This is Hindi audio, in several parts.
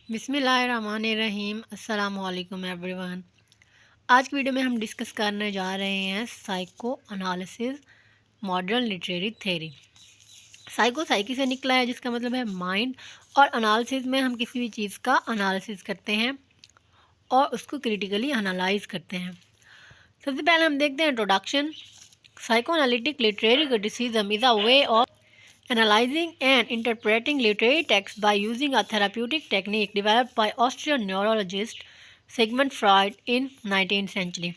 बिस्मिल्लाहिर्रहमानिर्रहीम। अस्सलाम वालेकुम एवरीवन। आज की वीडियो में हम डिस्कस करने जा रहे हैं psycho analysis modern literary theory. Psycho psyche से निकला है, जिसका मतलब है माइंड, और एनालिसिस में हम किसी भी चीज़ का एनालिसिस करते हैं और उसको क्रिटिकली एनालाइज करते हैं। सबसे पहले हम देखते हैं introduction. Psycho analytic literary criticism is a way of analyzing and interpreting literary texts by using a therapeutic technique developed by Austrian neurologist Sigmund Freud in 19th century।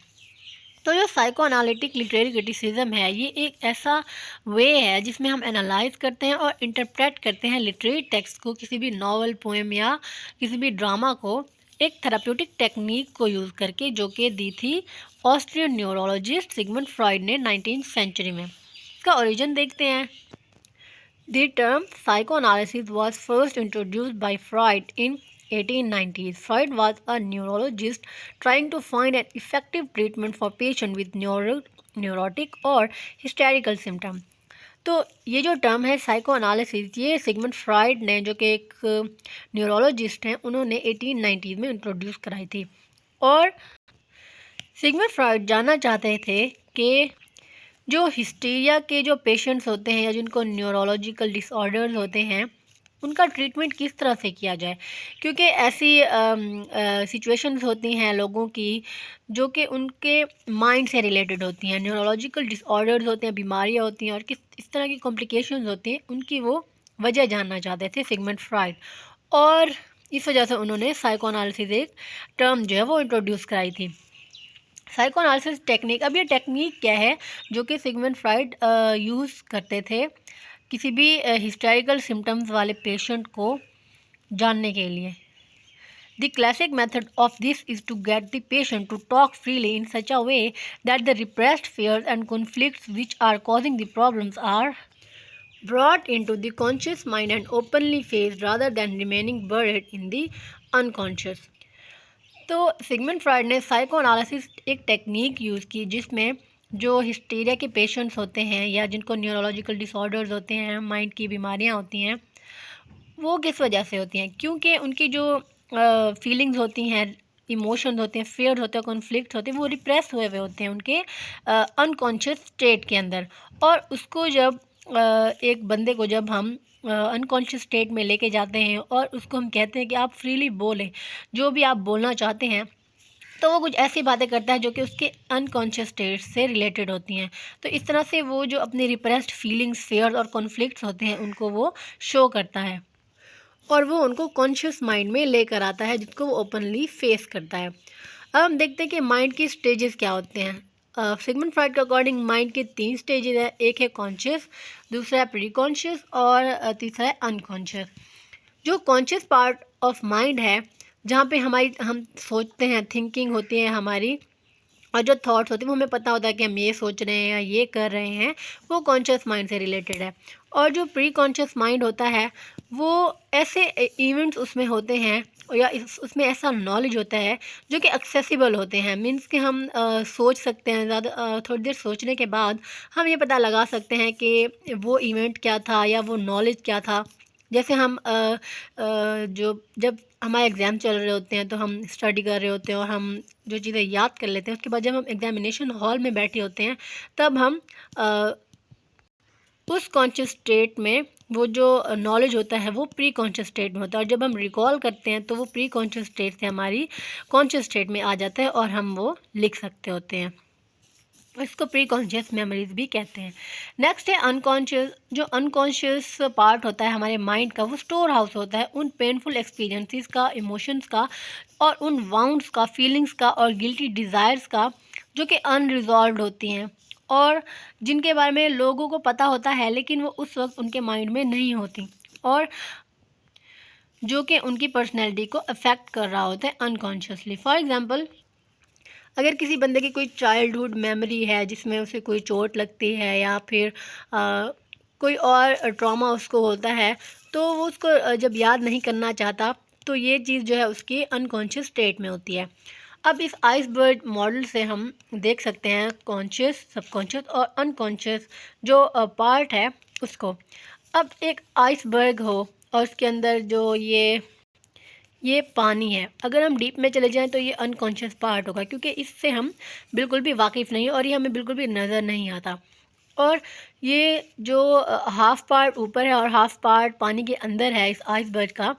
तो जो साइको एनालिटिक लिटरेरी क्रिटिसिज्म है, ये एक ऐसा वे है जिसमें हम एनालाइज करते हैं और इंटरप्रेट करते हैं लिटरेरी टेक्स्ट को, किसी भी नॉवल, पोएम या किसी भी ड्रामा को एक थेराप्यूटिक टेक्निक को यूज़ करके, जो कि दी थी ऑस्ट्रियन न्यूरोलॉजिस्ट सिगमंड फ्रॉइड ने 19th सेंचुरी में। इसका ओरिजिन देखते हैं। The term psychoanalysis was first introduced by Freud in 1890s. Freud was a neurologist trying to find an effective treatment for patients with neurotic और hysterical symptoms. तो ये जो टर्म है साइको एनालिसिस, ये सिगमंड फ्रॉइड ने, जो कि एक न्यूरोलॉजिस्ट हैं, उन्होंने 1890 में इंट्रोड्यूस कराई थी। और सिगमंड फ्रॉइड जानना चाहते थे कि जो हिस्टीरिया के जो पेशेंट्स होते हैं या जिनको न्यूरोलॉजिकल डिसऑर्डर्स होते हैं, उनका ट्रीटमेंट किस तरह से किया जाए, क्योंकि ऐसी सिचुएशंस होती हैं लोगों की जो कि उनके माइंड से रिलेटेड होती हैं। न्यूरोलॉजिकल डिसऑर्डर्स होते हैं, बीमारियां होती हैं, और किस इस तरह की कॉम्प्लिकेशंस होती हैं, उनकी वो वजह जानना चाहते थे सिगमंड फ्रॉइड। और इस वजह से उन्होंने साइको एनालिसिस एक टर्म जो है वो इंट्रोड्यूस कराई थी, साइको एनालिसिस टेक्निक। अब ये टेक्निक क्या है जो कि सिगमंड फ्रॉइड यूज़ करते थे किसी भी हिस्टेरिकल सिम्टम्स वाले पेशेंट को जानने के लिए। The classic method of this is to get the patient to talk freely in such a way that the repressed fears and conflicts which are causing the problems are brought into the conscious mind and openly faced rather than remaining buried in the unconscious। तो सिगमंड फ्रॉइड ने साइको एनालिसिस एक टेक्निक यूज़ की जिसमें जो हिस्टीरिया के पेशेंट्स होते हैं या जिनको न्यूरोलॉजिकल डिसऑर्डर्स होते हैं, माइंड की बीमारियां होती हैं, वो किस वजह से होती हैं, क्योंकि उनकी जो फीलिंग्स होती हैं, इमोशंस होते हैं, फेयर होते हैं, कॉन्फ्लिक्ट होते हैं, वो रिप्रेस हुए हुए होते हैं उनके अनकॉन्शियस स्टेट के अंदर। और उसको जब एक बंदे को जब हम अनकॉन्शियस स्टेट में लेके जाते हैं और उसको हम कहते हैं कि आप फ्रीली बोलें, जो भी आप बोलना चाहते हैं, तो वो कुछ ऐसी बातें करता है जो कि उसके अनकॉन्शियस स्टेट से रिलेटेड होती हैं। तो इस तरह से वो जो अपने रिप्रेस्ड फीलिंग्स, फेयर्स और कॉन्फ्लिक्ट्स होते हैं, उनको वो शो करता है और वो उनको कॉन्शियस माइंड में लेकर आता है, जिसको वो ओपनली फेस करता है। अब हम देखते हैं कि माइंड की स्टेजेस क्या होते हैं। सिगमंड फ्रॉइड के अकॉर्डिंग माइंड के 3 स्टेजेस है। एक है कॉन्शियस, दूसरा है प्री कॉन्शियस और तीसरा है अनकॉन्शियस। जो कॉन्शियस पार्ट ऑफ माइंड है, जहाँ पे हम सोचते हैं, थिंकिंग होती है हमारी, और जो थॉट्स होते हैं वो हमें पता होता है कि हम ये सोच रहे हैं या ये कर रहे हैं, वो कॉन्शियस माइंड से रिलेटेड है। और जो प्री कॉन्शियस माइंड होता है, वो ऐसे इवेंट्स उसमें होते हैं या उसमें ऐसा नॉलेज होता है जो कि एक्सेसिबल होते हैं। मीन्स कि हम सोच सकते हैं, ज़्यादा थोड़ी देर सोचने के बाद हम ये पता लगा सकते हैं कि वो इवेंट क्या था या वो नॉलेज क्या था। जैसे हम जो जब हमारे एग्ज़ाम चल रहे होते हैं तो हम स्टडी कर रहे होते हैं और हम जो चीज़ें याद कर लेते हैं, उसके बाद जब हम एग्ज़ामिनेशन हॉल में बैठे होते हैं, तब हम उस कॉन्शियस स्टेट में वो जो नॉलेज होता है वो प्री कॉन्शियस स्टेट में होता है, और जब हम रिकॉल करते हैं तो वो प्री कॉन्शियस स्टेट से हमारी कॉन्शियस स्टेट में आ जाता है और हम वो लिख सकते होते हैं। इसको प्री कॉन्शियस मेमोरीज भी कहते हैं। नेक्स्ट है अनकॉन्शियस। जो अनकॉन्शियस पार्ट होता है हमारे माइंड का, वो स्टोर हाउस होता है उन पेनफुल एक्सपीरियंसेस का, इमोशंस का, और उन वाउंड्स का, फीलिंग्स का और गिल्टी डिज़ायर्स का, जो कि अनरिजॉल्व्ड होती हैं और जिनके बारे में लोगों को पता होता है लेकिन वो उस वक्त उनके माइंड में नहीं होती, और जो कि उनकी पर्सनैलिटी को अफेक्ट कर रहा होता है अनकॉन्शियसली। फॉर एग्ज़ाम्पल, अगर किसी बंदे की कोई चाइल्डहुड मेमोरी है जिसमें उसे कोई चोट लगती है या फिर कोई और ट्रॉमा उसको होता है, तो वो उसको जब याद नहीं करना चाहता, तो ये चीज़ जो है उसकी अनकॉन्शियस स्टेट में होती है। अब इस आइसबर्ग मॉडल से हम देख सकते हैं कॉन्शियस, सबकॉन्शियस और अनकॉन्शियस जो पार्ट है उसको। अब एक आइसबर्ग हो और उसके अंदर जो ये ये पानी है। अगर हम डीप में चले जाएं तो ये अनकॉन्शियस पार्ट होगा, क्योंकि इससे हम बिल्कुल भी वाकिफ़ नहीं और ये हमें बिल्कुल भी नज़र नहीं आता। और ये जो हाफ़ पार्ट ऊपर है और हाफ़ पार्ट पानी के अंदर है इस आइसबर्ग का,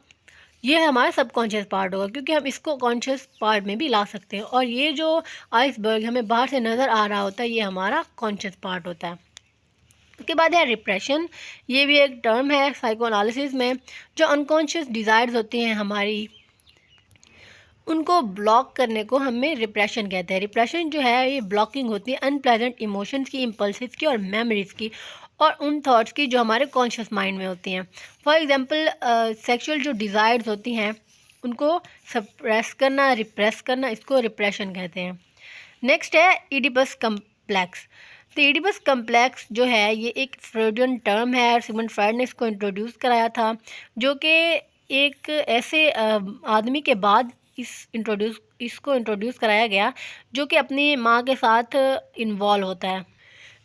ये हमारा सबकॉन्शियस पार्ट होगा, क्योंकि हम इसको कॉन्शियस पार्ट में भी ला सकते हैं। और ये जो आइसबर्ग हमें बाहर से नज़र आ रहा होता है, ये हमारा कॉन्शियस पार्ट होता है। उसके बाद है रिप्रेशन। ये भी एक टर्म है साइको एनालिसिस में। जो अनकॉन्शियस डिज़ायर्स होती हैं हमारी, उनको ब्लॉक करने को हमें रिप्रेशन कहते हैं। रिप्रेशन जो है ये ब्लॉकिंग होती है अनप्लेजेंट इमोशंस की, इम्पल्सिस की और मेमोरीज़ की, और उन थॉट्स की जो हमारे कॉन्शियस माइंड में होती हैं। फॉर एग्जांपल सेक्सुअल जो डिज़ायर्स होती हैं उनको सप्रेस करना, रिप्रेस करना, इसको रिप्रेशन कहते हैं। नेक्स्ट है इडिपस कम्प्लेक्स। तो इडिपस कम्प्लेक्स जो है ये एक फ्रॉइडियन टर्म है और सिगमंड फ्रॉइड ने इसको इंट्रोड्यूस कराया था, जो कि एक ऐसे आदमी के बाद इसको इंट्रोड्यूस कराया गया जो कि अपनी माँ के साथ इन्वॉल्व होता है।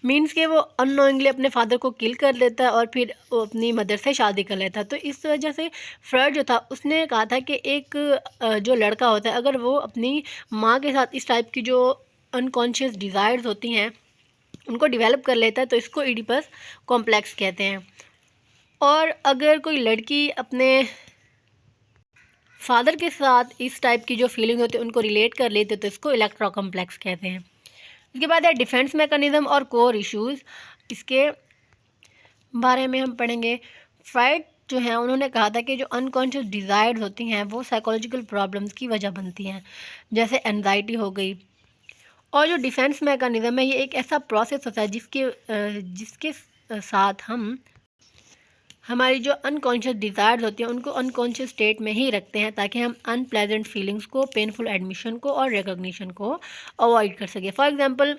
मीन्स कि वो अननोइंगली अपने फादर को किल कर लेता है और फिर वो अपनी मदर से शादी कर लेता है। तो इस वजह से फ्रॉइड जो था उसने कहा था कि एक जो लड़का होता है अगर वो अपनी माँ के साथ इस टाइप की जो अनकॉन्शियस डिज़ायर्स होती हैं उनको डेवलप कर लेता है तो इसको इडिपस कॉम्प्लेक्स कहते हैं। और अगर कोई लड़की अपने फादर के साथ इस टाइप की जो फीलिंग होती है उनको रिलेट कर लेते तो इसको इलेक्ट्रा कॉम्प्लेक्स कहते हैं। उसके बाद है डिफेंस मैकेनिज्म और कोर इश्यूज़। इसके बारे में हम पढ़ेंगे। फ्राइड जो है उन्होंने कहा था कि जो अनकॉन्शियस डिज़ायर्स होती हैं वो साइकोलॉजिकल प्रॉब्लम्स की वजह बनती हैं, जैसे एनजाइटी हो गई। और जो डिफेंस मैकेनिज्म है ये एक ऐसा प्रोसेस होता है जिसके साथ हम हमारी जो अनकॉन्शियस डिज़ायर्स होती हैं उनको अनकॉन्शियस स्टेट में ही रखते हैं, ताकि हम अनप्लेजेंट फीलिंग्स को, पेनफुल एडमिशन को और रिकॉग्निशन को अवॉइड कर सकें। For example,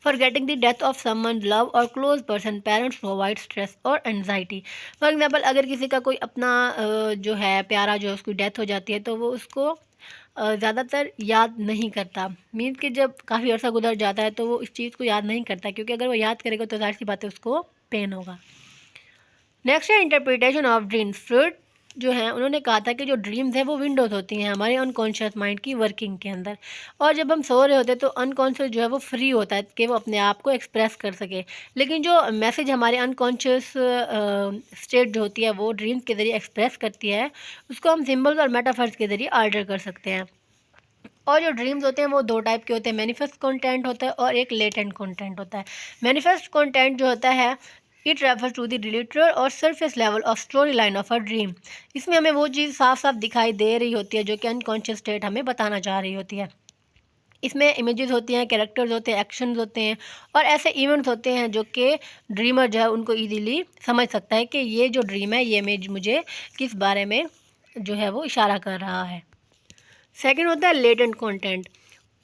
forgetting the death of someone love or close person, parents provide stress और anxiety। फॉर एग्जांपल, अगर किसी का कोई अपना जो है प्यारा जो है उसकी डेथ हो जाती है तो वो उसको ज़्यादातर याद नहीं करता। मीन्स कि जब काफ़ी अर्सा गुजर जाता है तो वो इस चीज़ को याद नहीं करता, क्योंकि अगर वो याद करेगा तो ज़ाहिर सी बात है उसको पेन होगा। नेक्स्ट है इंटरप्रिटेशन ऑफ ड्रीम्स। फ्रॉइड जो है उन्होंने कहा था कि जो ड्रीम्स हैं वो विंडोज़ होती हैं हमारे अनकॉन्शियस माइंड की वर्किंग के अंदर, और जब हम सो रहे होते हैं तो अनकॉन्शियस जो है वो फ्री होता है कि वो अपने आप को एक्सप्रेस कर सके। लेकिन जो मैसेज हमारे अनकॉन्शियस स्टेट जो होती है वो ड्रीम्स के ज़रिए एक्सप्रेस करती है, उसको हम सिम्बल्स और मेटाफर्स के ज़रिए आल्टर कर सकते हैं। और जो ड्रीम्स होते हैं वो दो टाइप के होते हैं, मैनिफेस्ट कंटेंट होता है और एक लेटेंट कंटेंट होता है। मैनिफेस्ट कंटेंट जो होता है it refers to the literal और surface level of story line of a dream. इसमें हमें वो चीज़ साफ साफ दिखाई दे रही होती है जो कि अनकॉन्शियस स्टेट हमें बताना चाह रही होती है। इसमें इमेजेस होती हैं, कैरेक्टर्स होते हैं, एक्शंस होते हैं और ऐसे इवेंट्स होते हैं जो कि ड्रीमर जो है उनको ईजीली समझ सकता है कि ये जो ड्रीम है ये इमेज मुझे किस बारे में जो है वो इशारा कर रहा है। सेकेंड होता है latent content.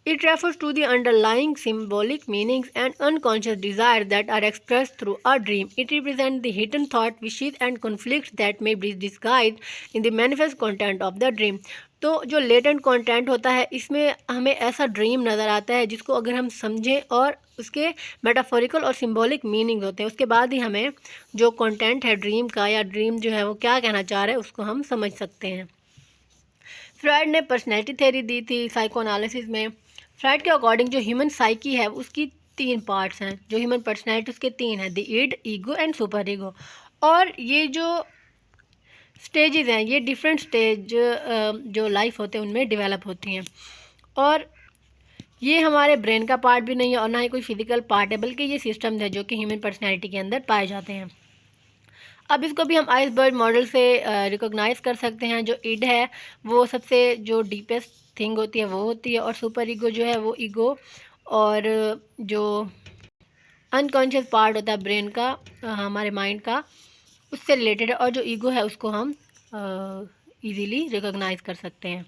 It refers to the underlying symbolic meanings and unconscious desires that are expressed through a dream. It represents the hidden thought, wishes and conflicts that may be disguised in the manifest content of the dream. तो जो लेटेंट कंटेंट होता है इसमें हमें ऐसा ड्रीम नज़र आता है जिसको अगर हम समझें और उसके मेटाफोरिकल और सिंबॉलिक मीनिंग होते हैं, उसके बाद ही हमें जो कंटेंट है ड्रीम का या ड्रीम जो है वो क्या कहना चाह रहा है उसको हम समझ सकते हैं। फ्राइड ने पर्सनैलिटी थ्योरी दी थी साइको एनालिसिस में। फ्राइड के अकॉर्डिंग जो ह्यूमन साइकी है उसकी 3 पार्ट्स हैं, जो ह्यूमन पर्सनैलिटी उसके 3 हैं, the id, ego and superego. और ये जो स्टेजेस हैं ये डिफरेंट स्टेज जो लाइफ होते हैं उनमें डेवलप होती हैं। और ये हमारे ब्रेन का पार्ट भी नहीं है और ना ही कोई फिजिकल पार्ट है, बल्कि ये सिस्टम्स है जो कि ह्यूमन पर्सनैलिटी के अंदर पाए जाते हैं। अब इसको भी हम आइसबर्ग मॉडल से रिकॉग्नाइज कर सकते हैं। जो इड है वो सबसे जो डीपेस्ट थिंग होती है वो होती है, और सुपर ईगो जो है वो ईगो और जो अनकॉन्शियस पार्ट होता है ब्रेन का, हमारे माइंड का, उससे रिलेटेड है। और जो ईगो है उसको हम इजीली रिकॉग्नाइज कर सकते हैं।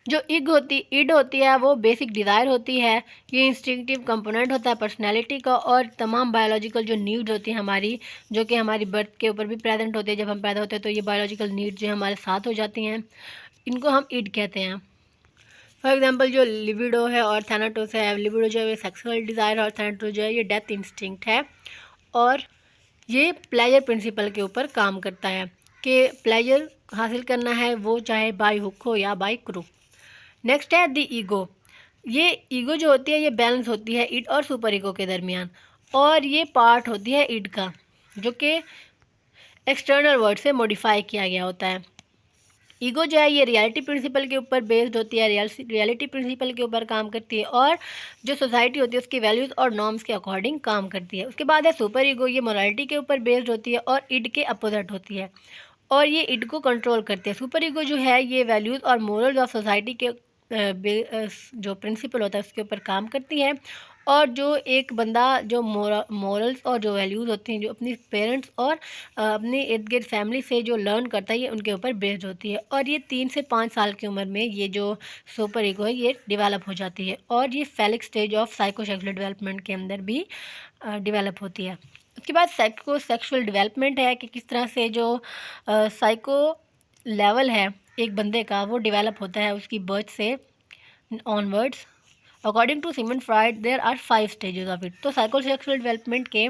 जो इड होती है वो बेसिक डिज़ायर होती है, ये इंस्टिंक्टिव कंपोनेंट होता है पर्सनैलिटी का, और तमाम बायोलॉजिकल जो नीड्स होती हैं हमारी, जो कि हमारी बर्थ के ऊपर भी प्रेजेंट होती है, जब हम पैदा होते हैं तो ये बायोलॉजिकल नीड्स जो हमारे साथ हो जाती हैं, इनको हम इड कहते हैं। फॉर एग्जांपल, जो लिबिडो है और थैनाटोस है, लिबिडो जो है सेक्सुअल डिज़ायर और थैनाटोस जो है ये डेथ इंस्टिंक्ट है, और ये प्लेजर प्रिंसिपल के ऊपर काम करता है। कि प्लेजर हासिल करना है, वो चाहे बाय हुक हो या बाय क्रू। नेक्स्ट है द ईगो। ये ईगो जो होती है ये बैलेंस होती है इड और सुपर ईगो के दरमियान, और ये पार्ट होती है इड का, जो कि एक्सटर्नल वर्ड से मॉडिफाई किया गया होता है। ईगो जो है ये रियलिटी प्रिंसिपल के ऊपर बेस्ड होती है, रियलिटी प्रिंसिपल के ऊपर काम करती है, और जो सोसाइटी होती है उसकी वैल्यूज़ और नॉर्म्स के अकॉर्डिंग काम करती है। उसके बाद है सुपर ईगो। ये मोरालिटी के ऊपर बेस्ड होती है और इड के अपोजिट होती है, और ये इड को कंट्रोल करती है। सुपर ईगो जो है ये वैल्यूज़ और मोरल्स ऑफ सोसाइटी के जो प्रिंसिपल होता है उसके ऊपर काम करती है, और जो एक बंदा जो मोरल्स और जो वैल्यूज़ होती हैं जो अपनी पेरेंट्स और अपने इर्द गिर्द फैमिली से जो लर्न करता है ये उनके ऊपर बेस्ड होती है। और ये 3 से 5 साल की उम्र में ये जो सुपर ईगो है ये डेवलप हो जाती है, और ये फेलिक स्टेज ऑफ साइकोसेक्सुअल डेवलपमेंट के अंदर भी डेवलप होती है। उसके बाद साइकोसेक्सुअल डेवलपमेंट है कि किस तरह से जो साइको लेवल है एक बंदे का वो डेवलप होता है उसकी बर्थ से onwards. According to Sigmund Freud there are 5 stages of it. तो साइकोसेक्सुअल डेवलपमेंट के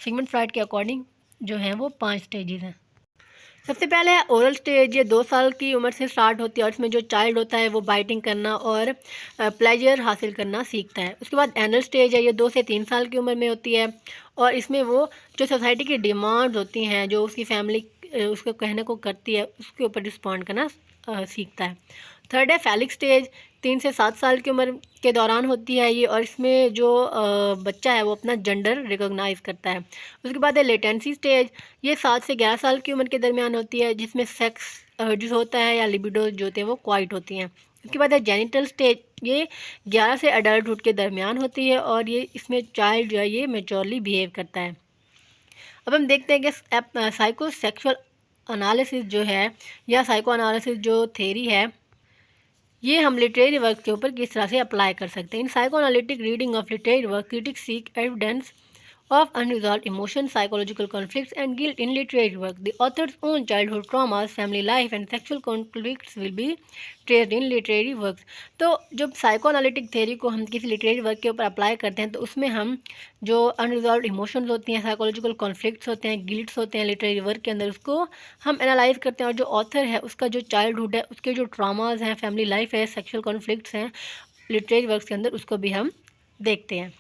सिगमंड फ्राइड के अकॉर्डिंग जो हैं वो 5 स्टेजेस हैं। सबसे पहले है ओरल स्टेज। ये 2 साल की उम्र से स्टार्ट होती है, और इसमें जो चाइल्ड होता है वो बाइटिंग करना और प्लेजर हासिल करना सीखता है। उसके बाद एनल स्टेज है। ये 2 से 3 साल की उम्र में होती है, और इसमें वो जो सोसाइटी की डिमांड्स होती हैं, जो उसकी फैमिली उसको कहने को करती है, उसके ऊपर रिस्पॉन्ड करना सीखता है। थर्ड है फैलिक स्टेज। 3 से 7 साल की उम्र के दौरान होती है ये, और इसमें जो बच्चा है वो अपना जेंडर रिकॉग्नाइज करता है। उसके बाद है लेटेंसी स्टेज। ये 7 से 11 साल की उम्र के दरमियान होती है, जिसमें सेक्स जो होता है या लिबिडो जो होते हैं वो क्वाइट होती हैं। उसके बाद है जेनिटल स्टेज। ये 11 से अडल्टहुड के दरमियान होती है, और ये इसमें चाइल्ड जो है ये मेच्योरली बिहेव करता है। अब हम देखते हैं कि साइकोसेक्सुअल एनालिसिस जो है या साइको एनालिसिस जो थेरी है ये हम लिटरेरी वर्क के ऊपर किस तरह से अप्लाई कर सकते हैं। In psychoanalytic reading of literary work critics seek evidence of unresolved emotions, psychological conflicts, and guilt in literary work. The author's own childhood traumas, family life, and sexual conflicts will be traced in literary works. तो जब साइको एनालिटिक थेरी को हम किसी लिटरेरी वर्क के ऊपर अप्लाई करते हैं तो उसमें हम जो अनरिजॉल्व इमोशंस होती हैं, साइकोलॉजिकल कॉन्फ्लिक्ट्स होते हैं, गिल्ट्स होते हैं लिटरेरी वर्क के अंदर, उसको हम एनालाइज करते हैं, और जो ऑथर है उसका जो चाइल्डहुड है, उसके जो ट्रामाज हैं, फैमिली लाइफ है, सेक्शुअल कॉन्फ्लिक्ट्स हैं लिटरेरी वर्क्स के अंदर, उसको भी हम देखते हैं।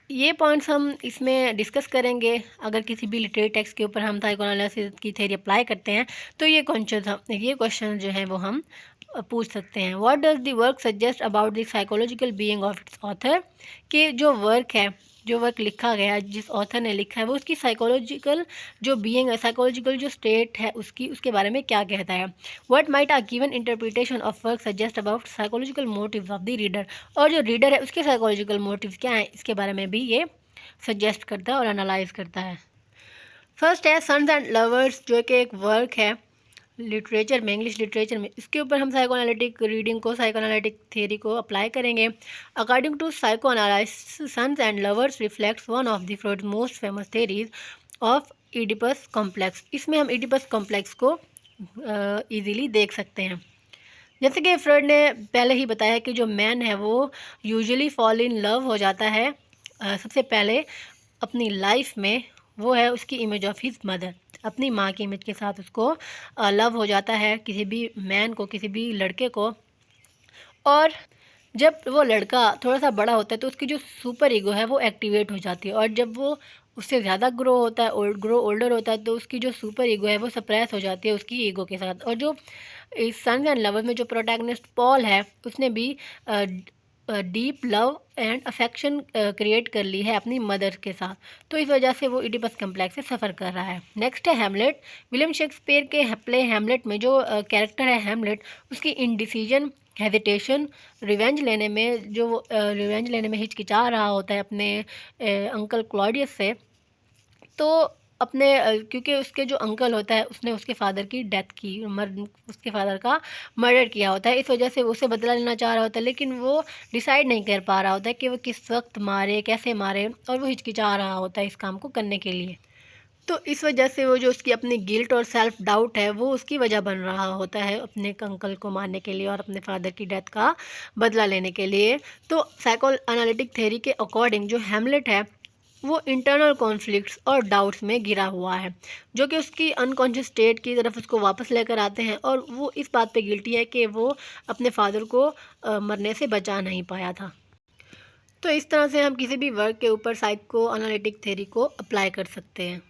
ये पॉइंट्स हम इसमें डिस्कस करेंगे। अगर किसी भी लिटरेरी टेक्स्ट के ऊपर हम साइको एनालिसिस की थ्योरी अप्लाई करते हैं तो ये क्वेश्चन जो है वो हम पूछ सकते हैं। What does the work suggest about the psychological being of its author. कि जो वर्क है, जो वर्क लिखा गया है, जिस ऑथर ने लिखा है, वो उसकी साइकोलॉजिकल जो बीइंग है, साइकोलॉजिकल जो स्टेट है उसके बारे में क्या कहता है। What might a given interpretation of work suggest about psychological motives of the reader. और जो रीडर है उसके साइकोलॉजिकल मोटिव्स क्या हैं इसके बारे में भी ये सजेस्ट करता है और एनालाइज करता है। फर्स्ट है सन्स एंड लवर्स, जो कि एक वर्क है लिटरेचर में, इंग्लिश लिटरेचर में। इसके ऊपर हम साइको एनालिटिक रीडिंग को, साइको एनालिटिक थ्योरी को अप्लाई करेंगे। According to psychoanalysis, Sons and Lovers reflects one of the Freud's most famous theories of Oedipus complex. इसमें हम इडिपस कॉम्प्लेक्स को ईजीली देख सकते हैं। जैसे कि फ्रॉइड ने पहले ही बताया कि जो मैन है वो यूजुअली फॉल इन लव हो जाता है सबसे पहले अपनी लाइफ में, वो है उसकी इमेज ऑफ हिज मदर। अपनी माँ की इमेज के साथ उसको लव हो जाता है, किसी भी मैन को, किसी भी लड़के को। और जब वो लड़का थोड़ा सा बड़ा होता है तो उसकी जो सुपर ईगो है वो एक्टिवेट हो जाती है, और जब वो उससे ज़्यादा ग्रो होता है, ओल्डर होता है, तो उसकी जो सुपर ईगो है वो सप्रेस हो जाती है उसकी ईगो के साथ। और जो इस सन्स एंड लवर्स में जो प्रोटैगनिस्ट पॉल है उसने भी deep love and affection create कर ली है अपनी मदर के साथ, तो इस वजह से वो इडिपस कम्प्लेक्स से सफ़र कर रहा है। नेक्स्ट है हैमलेट। विलियम शेक्सपियर के प्ले हैमलेट में जो कैरेक्टर है हैमलेट, उसकी इनडिसीजन, हेजिटेशन, रिवेंज लेने में हिचकिचा रहा होता है अपने अंकल क्लॉडियस से। तो अपने क्योंकि उसके जो अंकल होता है उसने उसके फादर की डेथ की, उसके फादर का मर्डर किया होता है, इस वजह से वो उसे बदला लेना चाह रहा होता है, लेकिन वो डिसाइड नहीं कर पा रहा होता है कि वो किस वक्त मारे, कैसे मारे, और वो हिचकिचा रहा होता है इस काम को करने के लिए। तो इस वजह से वो जो उसकी अपनी गिल्ट और सेल्फ डाउट है वो उसकी वजह बन रहा होता है अपने अंकल को मारने के लिए और अपने फादर की डेथ का बदला लेने के लिए। तो साइको एनालिटिक थ्योरी के अकॉर्डिंग जो हैमलेट है वो इंटरनल कॉन्फ्लिक्ट्स और डाउट्स में घिरा हुआ है, जो कि उसकी अनकॉन्शियस स्टेट की तरफ उसको वापस लेकर आते हैं, और वो इस बात पे गिल्टी है कि वो अपने फादर को मरने से बचा नहीं पाया था। तो इस तरह से हम किसी भी वर्क के ऊपर साइको एनालिटिक थ्योरी को अप्लाई कर सकते हैं।